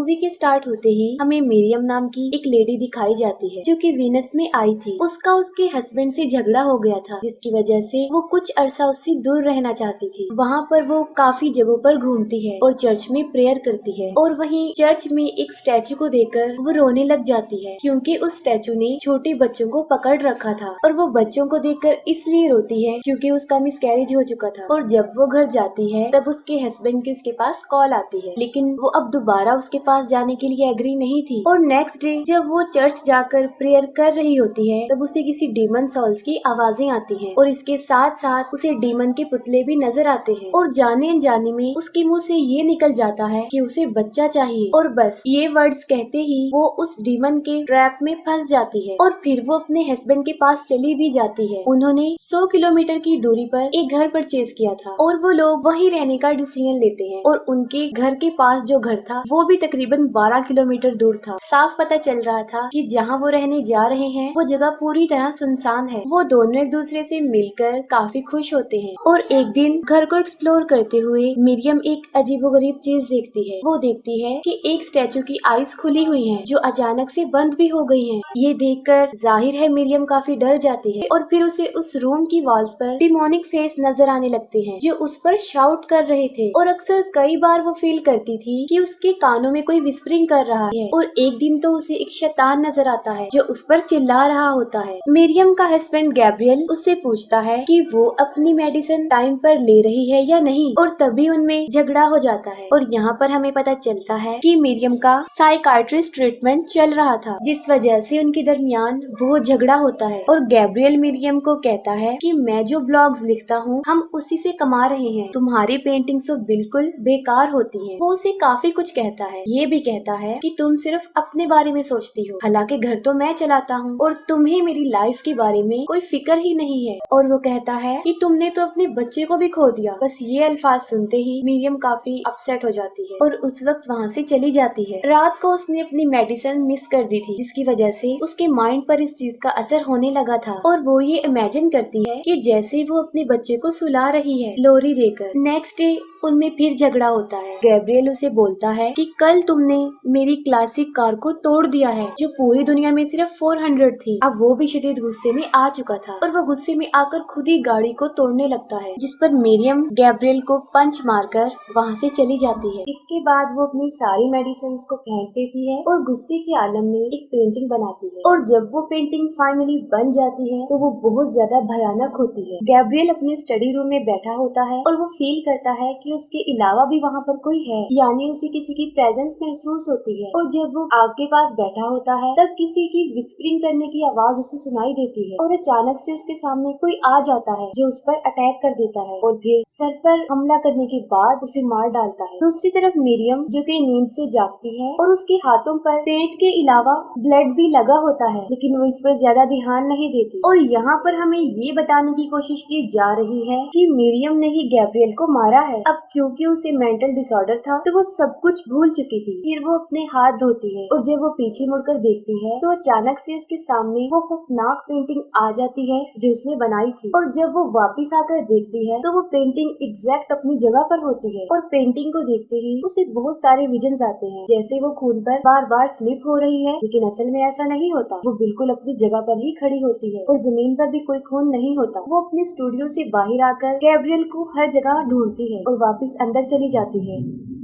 Movie के start होते ही हमें मिरियम नाम की एक लेडी दिखाई जाती है जो कि वीनस में आई थी। उसका उसके हस्बैंड से झगड़ा हो गया था जिसकी वजह से वो कुछ अरसा उससे दूर रहना चाहती थी। वहाँ पर वो काफी जगहों पर घूमती है और चर्च में प्रेयर करती है और वहीं चर्च में एक स्टैचू को देखकर वो रोने लग जाती है क्योंकि उस स्टैचू ने छोटे बच्चों को पकड़ रखा था और वो बच्चों को देखकर इसलिए रोती है क्योंकि उसका मिसकैरेज हो चुका था। और जब वो घर जाती है तब उसके हस्बैंड की उसके पास कॉल आती है, लेकिन वो अब दोबारा उसके पास जाने के लिए एग्री नहीं थी। और नेक्स्ट डे जब वो चर्च जाकर प्रेयर कर रही होती है तब उसे किसी डीमन सॉल्स की आवाजें आती हैं और इसके साथ साथ उसे डीमन के पुतले भी नजर आते हैं और जाने अनजाने में उसके मुंह से ये निकल जाता है कि उसे बच्चा चाहिए और बस ये वर्ड्स कहते ही वो उस डीमन के ट्रैप में फंस जाती है और फिर वो अपने हस्बैंड के पास चली भी जाती है। उन्होंने 100 किलोमीटर की दूरी पर एक घर परचेज किया था और वो लोग वहीं रहने का डिसीजन लेते हैं और उनके घर के पास जो घर था वो भी तकरीबन 12 किलोमीटर दूर था। साफ पता चल रहा था कि जहाँ वो रहने जा रहे हैं वो जगह पूरी तरह सुनसान है। वो दोनों एक दूसरे से मिलकर काफी खुश होते हैं और एक दिन घर को एक्सप्लोर करते हुए मिरियम एक अजीबोगरीब चीज देखती है। वो देखती है कि एक स्टैचू की आईज खुली हुई हैं जो अचानक से बंद भी हो गई हैं। ये देखकर जाहिर है मिरियम काफी डर जाती है और फिर उसे उस रूम की वॉल्स पर डिमोनिक फेस नजर आने लगते हैं जो उस पर शाउट कर रहे थे और अक्सर कई बार वो फील करती थी कि उसके कानों में कोई विस्परिंग कर रहा है और एक दिन तो उसे एक शैतान नजर आता है जो उस पर चिल्ला रहा होता है। मिरियम का हस्बैंड गैब्रियल उससे पूछता है कि वो अपनी मेडिसिन टाइम पर ले रही है या नहीं और तभी उनमें झगड़ा हो जाता है और यहाँ पर हमें पता चलता है कि मिरियम का साइकाट्रिस्ट ट्रीटमेंट चल रहा था जिस वजह से उनके दरमियान बहुत झगड़ा होता है और गैब्रियल मिरियम को कहता है कि मैं जो ब्लॉग्स लिखता हूँ हम उसी से कमा रहे हैं, तुम्हारी पेंटिंग्स तो बिल्कुल बेकार होती हैं। वो उसे काफी कुछ कहता है, ये भी कहता है कि तुम सिर्फ अपने बारे में सोचती हो, हालांकि घर तो मैं चलाता हूँ और तुम्हें मेरी लाइफ के बारे में कोई फिक्र ही नहीं है। और वो कहता है कि तुमने तो अपने बच्चे को भी खो दिया। बस ये अल्फाज सुनते ही मिरियम काफी अपसेट हो जाती है और उस वक्त वहाँ से चली जाती है। रात को उसने अपनी मेडिसिन मिस कर दी थी जिसकी वजह से उसके माइंड पर इस चीज का असर होने लगा था और वो ये इमेजिन करती है कि जैसे वो अपने बच्चे को सुला रही है लोरी देकर। नेक्स्ट डे उनमें फिर झगड़ा होता है। गैब्रियल उसे बोलता है कि कल तुमने मेरी क्लासिक कार को तोड़ दिया है जो पूरी दुनिया में सिर्फ 400 थी। अब वो भी शदीद गुस्से में आ चुका था और वो गुस्से में आकर खुद ही गाड़ी को तोड़ने लगता है जिस पर मिरियम गैब्रियल को पंच मारकर वहाँ से चली जाती है। इसके बाद वो अपनी सारी मेडिसिन को फेंक देती है और गुस्से के आलम में एक पेंटिंग बनाती है और जब वो पेंटिंग फाइनली बन जाती है तो वो बहुत ज्यादा भयानक होती है। गैब्रियल अपने स्टडी रूम में बैठा होता है और वो फील करता है कि उसके अलावा भी वहाँ पर कोई है, यानी उसे किसी की प्रेजेंस महसूस होती है। और जब वो आग के पास बैठा होता है तब किसी की विस्परिंग करने की आवाज उसे सुनाई देती है और अचानक से उसके सामने कोई आ जाता है जो उस पर अटैक कर देता है और फिर सर पर हमला करने के बाद उसे मार डालता है। दूसरी तरफ मिरियम जो कि नींद से जागती है और उसके हाथों पर पेंट के अलावा ब्लड भी लगा होता है लेकिन वो इस पर ज्यादा ध्यान नहीं देती। और यहाँ पर हमें ये बताने की कोशिश की जा रही है कि मिरियम ने ही गैब्रियल को मारा है। अब क्योंकि उसे मेंटल डिसऑर्डर था तो वो सब कुछ भूल चुकी थी। फिर वो अपने हाथ धोती है और जब वो पीछे मुड़कर देखती है तो अचानक से उसके सामने वो खौफनाक पेंटिंग आ जाती है जो उसने बनाई थी। और जब वो वापस आकर देखती है तो वो पेंटिंग एग्जैक्ट अपनी जगह पर होती है और पेंटिंग को देखते ही उसे बहुत सारे विजन्स आते हैं जैसे वो खून पर बार बार स्लिप हो रही है, लेकिन असल में ऐसा नहीं होता। वो बिल्कुल अपनी जगह पर ही खड़ी होती है और जमीन पर भी कोई खून नहीं होता। वो अपने स्टूडियो से बाहर आकर गैब्रियल को हर जगह ढूंढती है और वापस अंदर चली जाती है,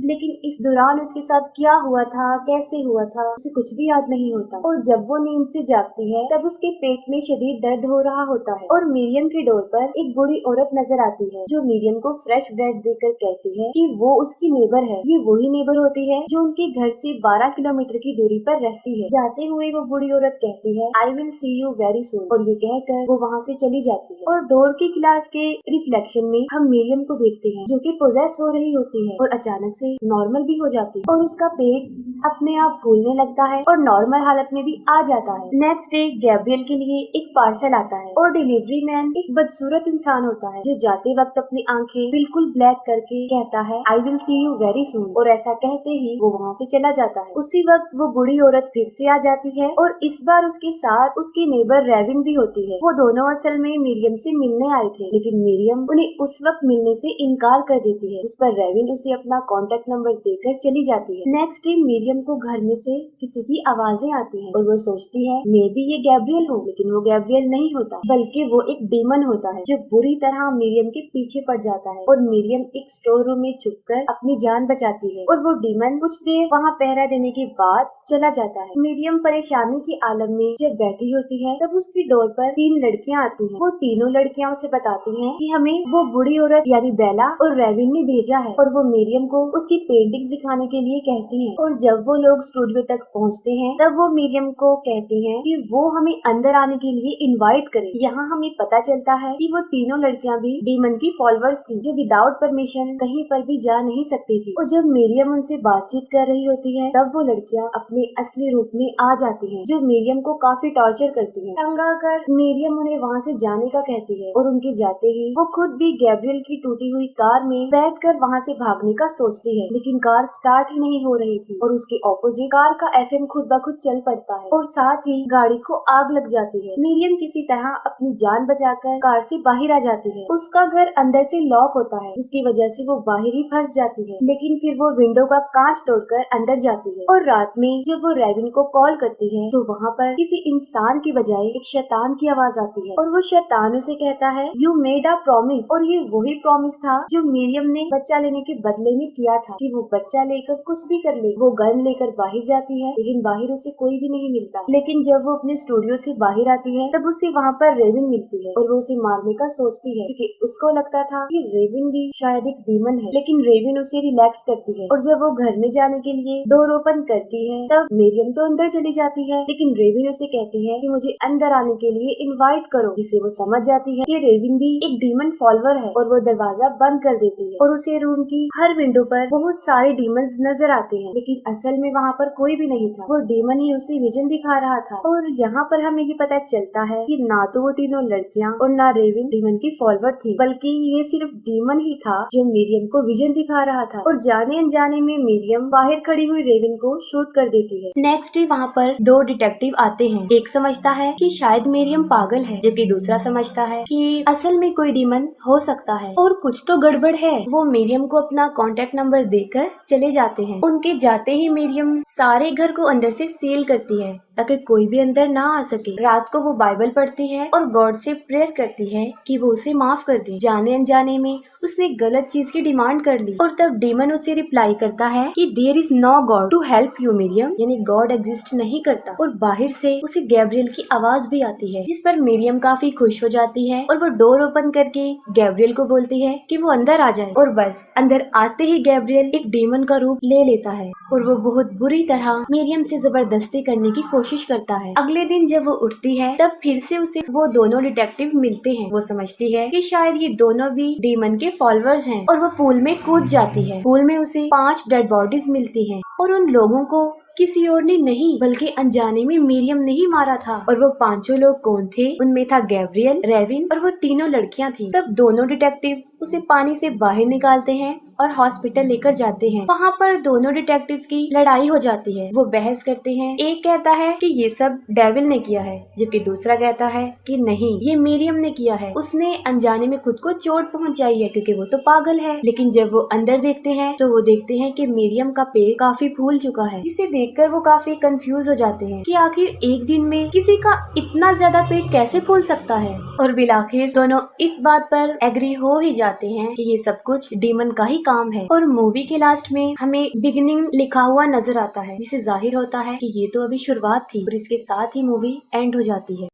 लेकिन इस दौरान उसके साथ क्या हुआ था, कैसे हुआ था, उसे कुछ भी याद नहीं होता। और जब वो नींद से जागती है तब उसके पेट में शदीद दर्द हो रहा होता है और मिरियम के डोर पर एक बूढ़ी औरत नजर आती है जो मिरियम को फ्रेश ब्रेड देकर कहती है कि वो उसकी नेबर है। ये वही नेबर होती है जो उनके घर से 12 किलोमीटर की दूरी पर रहती है। जाते हुए वो बूढ़ी औरत कहती है I will see you very soon और ये कहकर वो वहाँ से चली जाती है। और डोर के गिलास के रिफ्लेक्शन में हम मिरियम को देखते हैं जो कि पोजेस हो रही होती है और अचानक से नॉर्मल भी हो जाती है और उसका पेट अपने आप फूलने लगता है और नॉर्मल हालत में भी आ जाता है। नेक्स्ट डे गैब्रियल के लिए एक पार्सल आता है और डिलीवरी मैन एक बदसूरत इंसान होता है जो जाते वक्त अपनी आंखें बिल्कुल ब्लैक करके कहता है I will see you very soon और ऐसा कहते ही वो वहाँ से चला जाता है। उसी वक्त वो बूढ़ी औरत फिर से आ जाती है और इस बार उसके साथ उसकी नेबर रेविन भी होती है। वो दोनों असल में मिरियम से मिलने आए थे लेकिन मिरियम उन्हें उस वक्त मिलने से इनकार कर देती है, जिस पर रेविन उसे अपना कॉन्टेक्ट नंबर देकर चली जाती है। नेक्स्ट डे मिरियम मीरियम को घर में से किसी की आवाजें आती हैं और वो सोचती है मे बी ये गैब्रियल हो, लेकिन वो गैब्रियल नहीं होता बल्कि वो एक डीमन होता है जो बुरी तरह मीरियम के पीछे पड़ जाता है और मीरियम एक स्टोर रूम में छुपकर अपनी जान बचाती है और वो डीमन कुछ देर वहाँ पहरा देने के बाद चला जाता है। मीरियम परेशानी की आलम में जब बैठी होती है तब उसकी डोर पर 3 लड़कियाँ आती हैं। वो तीनों लड़कियाँ उसे बताती हैं कि हमें वो बुरी औरत यानी बेला और रेविन ने भेजा है और वो मीरियम को उसकी पेंटिंग्स दिखाने के लिए कहती हैं। और जब वो लोग स्टूडियो तक पहुँचते हैं तब वो मीरियम को कहती हैं कि वो हमें अंदर आने के लिए इनवाइट करे। यहाँ हमें पता चलता है कि वो तीनों लड़कियाँ भी डीमन की फॉलोअर्स थी जो विदाउट परमिशन कहीं पर भी जा नहीं सकती थी। और जब मीरियम उनसे बातचीत कर रही होती है तब वो लड़कियाँ अपने असली रूप में आ जाती हैं जो मीरियम को काफी टॉर्चर करती हैं। तंग आकर मीरियम उन्हें वहाँ से जाने का कहती है और उनके जाते ही वो खुद भी गैब्रियल की टूटी हुई कार में बैठकर वहाँ से भागने का सोचती है, लेकिन कार स्टार्ट ही नहीं हो रही थी और उसके ऑपोजिट कार का एफएम खुद ब खुद चल पड़ता है और साथ ही गाड़ी को आग लग जाती है। मीरियम किसी तरह अपनी जान बचाकर कार से बाहर आ जाती है। उसका घर अंदर से लॉक होता है जिसकी वजह से वो बाहर ही फंस जाती है, लेकिन फिर वो विंडो का कांच तोड़कर अंदर जाती है। और रात में जब वो रेविन को कॉल करती है तो वहाँ पर किसी इंसान की बजाय एक शैतान की आवाज आती है और वो शैतान उसे कहता है यू मेड अ प्रॉमिस। और ये वही प्रॉमिस था जो मीरियम ने बच्चा लेने के बदले में किया था कि वो बच्चा लेकर कुछ भी कर ले। वो गन लेकर बाहर जाती है लेकिन बाहर उसे कोई भी नहीं मिलता, लेकिन जब वो अपने स्टूडियो से बाहर आती है तब उसे वहाँ पर रेविन मिलती है और वो उसे मारने का सोचती है क्योंकि उसको लगता था कि रेविन भी शायद एक डीमन है, लेकिन रेविन उसे रिलैक्स करती है। और जब वो घर में जाने के लिए डोर ओपन करती है तब मीरियम तो अंदर चली जाती है, लेकिन रेविन उसे कहती है कि मुझे अंदर आने के लिए इनवाइट करो, जिससे वो समझ जाती है कि रेविन भी एक डीमन फॉलोअर है और वो दरवाजा बंद कर देती है। और उसे रूम की हर विंडो पर बहुत सारे डीमंस नजर आते हैं, लेकिन असल में वहाँ पर कोई भी नहीं था, वो डीमन ही उसे विजन दिखा रहा था। और यहाँ पर हमें ये पता चलता है कि ना तो वो तीनों लड़कियाँ और ना रेविन डीमन की फॉलोअर थी, बल्कि ये सिर्फ डीमन ही था जो मीरियम को विजन दिखा रहा था। और जाने अनजाने में मीरियम बाहर खड़ी हुई रेविन को शूट कर देती है। नेक्स्ट डे वहाँ पर 2 डिटेक्टिव आते हैं। एक समझता है कि शायद मीरियम पागल है, जबकि दूसरा समझता है कि असल में कोई डीमन हो सकता है और कुछ तो गड़बड़ है। वो मीरियम को अपना कॉन्टेक्ट नंबर देकर चले जाते हैं। उनके जाते ही मीरियम सारे घर को अंदर से सील करती है ताकि कोई भी अंदर ना आ सके। रात को वो बाइबल पढ़ती है और गॉड से प्रेयर करती है कि वो उसे माफ कर दे। जाने अनजाने में उसने गलत चीज की डिमांड कर ली और तब डीमन उसे रिप्लाई करता है कि there is no God to help you Miriam, यानी गॉड एग्जिस्ट नहीं करता। और बाहर से उसे गैब्रियल की आवाज भी आती है, जिस पर मीरियम काफी खुश हो जाती है और वो डोर ओपन करके गैब्रियल को बोलती है कि वो अंदर आ जाए। और बस अंदर आते ही गैब्रियल एक डीमन का रूप ले लेता है और वो बहुत बुरी तरह मीरियम से जबरदस्ती करने की कोशिश करता है। अगले दिन जब वो उठती है तब फिर से उसे वो दोनों डिटेक्टिव मिलते हैं। वो समझती है कि शायद ये दोनों भी डीमन के फॉलोअर्स हैं और वो पूल में कूद जाती है। पूल में उसे 5 डेड बॉडीज मिलती हैं और उन लोगों को किसी और ने नहीं बल्कि अनजाने में मीरियम ने ही मारा था। और वो 5 लोग कौन थे? उनमें था गैब्रियल, रेविन और वो तीनों लड़कियां थी। तब दोनों डिटेक्टिव उसे पानी से बाहर निकालते हैं और हॉस्पिटल लेकर जाते हैं। वहाँ पर दोनों डिटेक्टिव्स की लड़ाई हो जाती है। वो बहस करते हैं। एक कहता है कि ये सब डेविल ने किया है, जबकि दूसरा कहता है कि नहीं, ये मीरियम ने किया है, उसने अनजाने में खुद को चोट पहुँचाई है क्योंकि वो तो पागल है। लेकिन जब वो अंदर देखते हैं तो वो देखते हैं कि मीरियम का पेट काफी फूल चुका है, जिसे देखकर वो काफी कंफ्यूज हो जाते हैं कि आखिर एक दिन में किसी का इतना ज्यादा पेट कैसे फूल सकता है। और बिलाखिर दोनों इस बात पर एग्री हो ही जाते हैं कि ये सब कुछ डीमन का ही काम है। और मूवी के लास्ट में हमें बिगिनिंग लिखा हुआ नजर आता है, जिससे जाहिर होता है कि ये तो अभी शुरुआत थी और इसके साथ ही मूवी एंड हो जाती है।